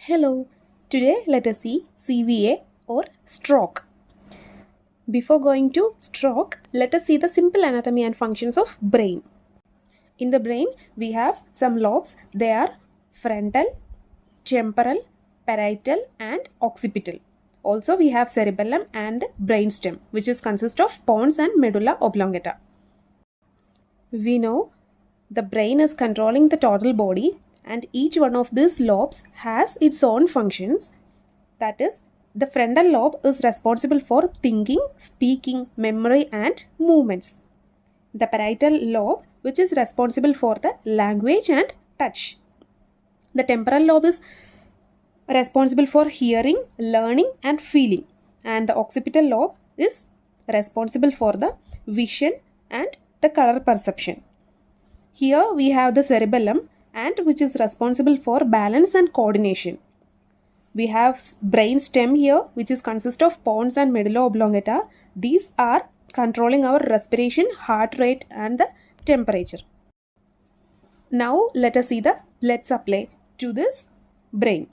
Hello, today let us see CVA or stroke. Before going to stroke, let us see the simple anatomy and functions of brain. In the brain, we have some lobes. They are frontal, temporal, parietal and occipital. Also, we have cerebellum and brainstem, which is consist of pons and medulla oblongata. We know the brain is controlling the total body and each one of these lobes has its own functions. That is, the frontal lobe is responsible for thinking, speaking, memory and movements. The parietal lobe, which is responsible for the language and touch. The temporal lobe is responsible for hearing, learning and feeling. And the occipital lobe is responsible for the vision and the color perception. Here we have the cerebellum and which is responsible for balance and coordination. We have brain stem here which is consist of pons and medulla oblongata. These are controlling our respiration, heart rate and the temperature. Now let us see the blood supply to this brain.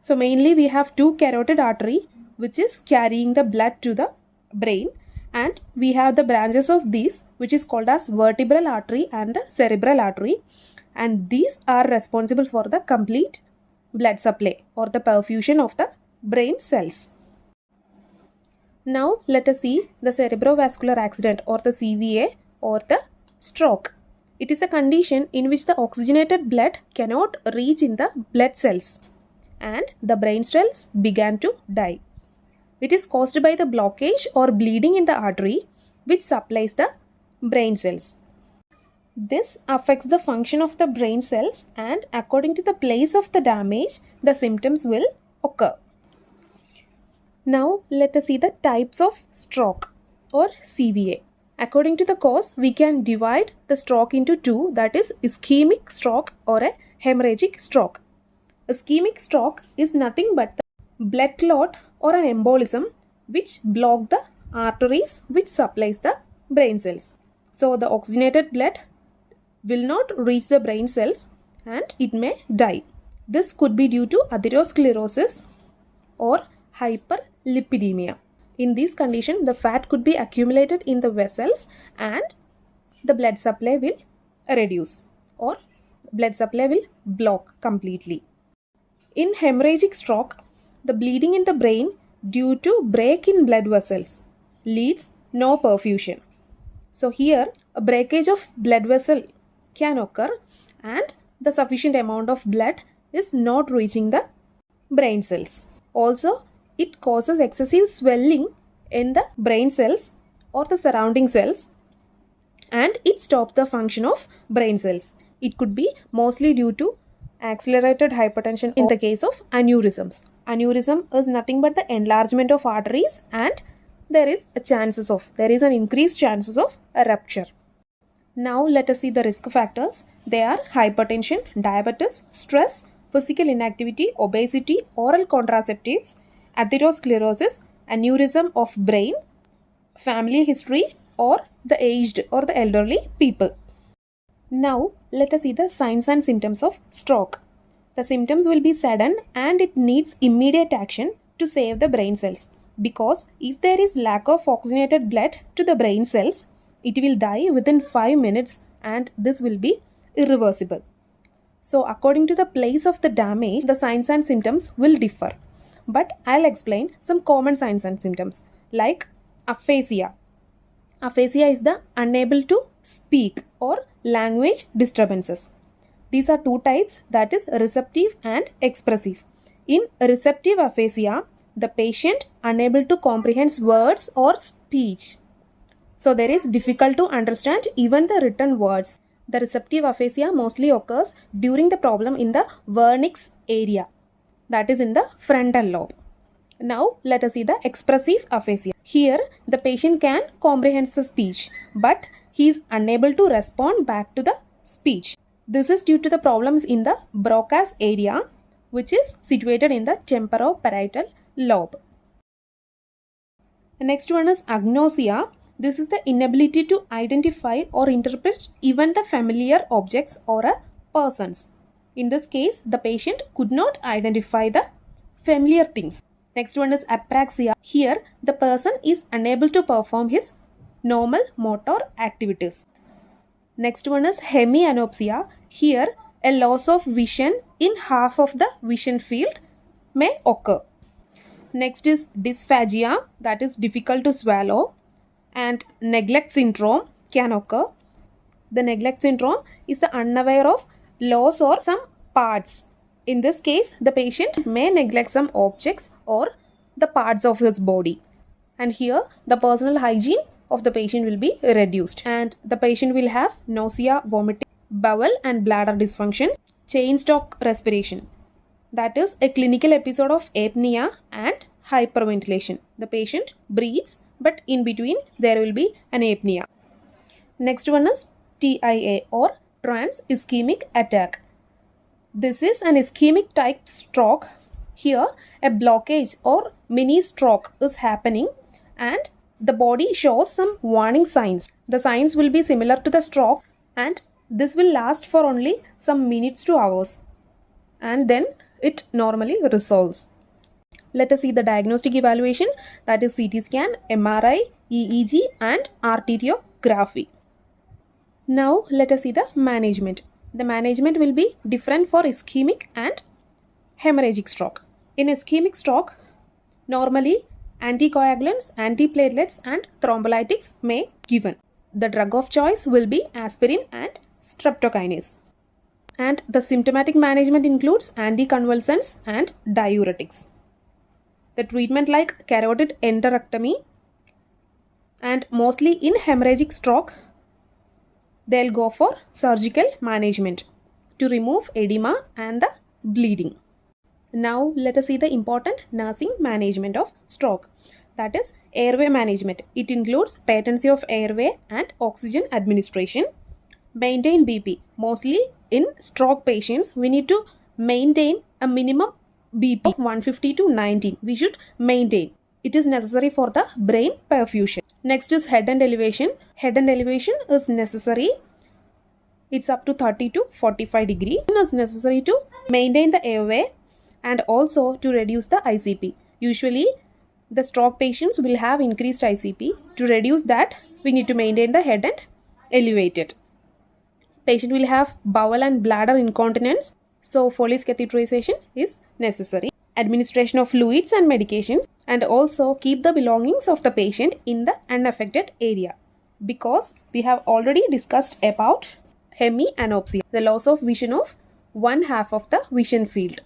So mainly we have two carotid artery which is carrying the blood to the brain, and we have the branches of these which is called as vertebral artery and the cerebral artery, and these are responsible for the complete blood supply or the perfusion of the brain cells. Now let us see the cerebrovascular accident or the CVA or the stroke. It is a condition in which the oxygenated blood cannot reach in the blood cells and the brain cells began to die. It is caused by the blockage or bleeding in the artery which supplies the brain cells. This affects the function of the brain cells, and according to the place of the damage, the symptoms will occur. Now let us see the types of stroke or CVA. According to the cause, we can divide the stroke into two, that is ischemic stroke or a hemorrhagic stroke. Ischemic stroke is nothing but the blood clot or an embolism which block the arteries which supplies the brain cells. So the oxygenated blood will not reach the brain cells and it may die. This could be due to atherosclerosis or hyperlipidemia. In this condition, the fat could be accumulated in the vessels and the blood supply will reduce or blood supply will block completely. In hemorrhagic stroke, the bleeding in the brain due to break in blood vessels leads no perfusion. So here a breakage of blood vessel can occur and the sufficient amount of blood is not reaching the brain cells. Also, it causes excessive swelling in the brain cells or the surrounding cells and it stops the function of brain cells. It could be mostly due to accelerated hypertension in the case of aneurysms. Aneurysm is nothing but the enlargement of arteries and there is an increased chances of a rupture. Now let us see the risk factors. They are hypertension, diabetes, stress, physical inactivity, obesity, oral contraceptives, atherosclerosis, aneurysm of brain, family history or the aged or the elderly people. Now let us see the signs and symptoms of stroke. The symptoms will be sudden and it needs immediate action to save the brain cells, because if there is lack of oxygenated blood to the brain cells, it will die within 5 minutes and this will be irreversible. So according to the place of the damage, the signs and symptoms will differ. But I'll explain some common signs and symptoms like aphasia. Aphasia is the unable to speak or language disturbances. These are two types, that is receptive and expressive. In receptive aphasia, the patient unable to comprehend words or speech. So there is difficult to understand even the written words. The receptive aphasia mostly occurs during the problem in the vernix area, that is in the frontal lobe. Now let us see the expressive aphasia. Here the patient can comprehend the speech but he is unable to respond back to the speech. This is due to the problems in the Broca's area which is situated in the temporoparietal lobe. The next one is agnosia. This is the inability to identify or interpret even the familiar objects or persons. In this case, the patient could not identify the familiar things. Next one is apraxia. Here, the person is unable to perform his normal motor activities. Next one is hemianopsia. Here, a loss of vision in half of the vision field may occur. Next is dysphagia, that is difficult to swallow, and neglect syndrome can occur. The neglect syndrome is the unaware of loss or some parts. In this case, the patient may neglect some objects or the parts of his body. And here, the personal hygiene of the patient will be reduced. And the patient will have nausea, vomiting, bowel and bladder dysfunction, chain stop respiration. That is a clinical episode of apnea and hyperventilation. The patient breathes, but in between there will be an apnea. Next one is TIA or trans ischemic attack. This is an ischemic type stroke. Here, a blockage or mini stroke is happening and the body shows some warning signs. The signs will be similar to the stroke and this will last for only some minutes to hours. And then it normally resolves. Let us see the diagnostic evaluation, that is CT scan, MRI, EEG and arteriography. Now let us see the management. The management will be different for ischemic and hemorrhagic stroke. In ischemic stroke, normally anticoagulants, antiplatelets and thrombolytics may be given. The drug of choice will be aspirin and streptokinase. And the symptomatic management includes anticonvulsants and diuretics. The treatment like carotid enterectomy, and mostly in hemorrhagic stroke, they'll go for surgical management to remove edema and the bleeding. Now let us see the important nursing management of stroke, that is airway management. It includes patency of airway and oxygen administration. Maintain BP. Mostly in stroke patients, we need to maintain a minimum BP of 150 to 90. We should maintain. It is necessary for the brain perfusion. Next is head and elevation. Head and elevation is necessary. It's up to 30 to 45 degree. It is necessary to maintain the airway and also to reduce the ICP. Usually, the stroke patients will have increased ICP. To reduce that, we need to maintain the head and elevate it. Patient will have bowel and bladder incontinence, so Foley's catheterization is necessary. Administration of fluids and medications, and also keep the belongings of the patient in the unaffected area, because we have already discussed about hemianopsia, the loss of vision of one half of the vision field.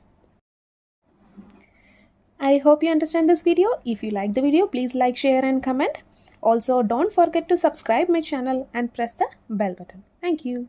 I hope you understand this video. If you like the video, please like, share and comment. Also, don't forget to subscribe my channel and press the bell button. Thank you.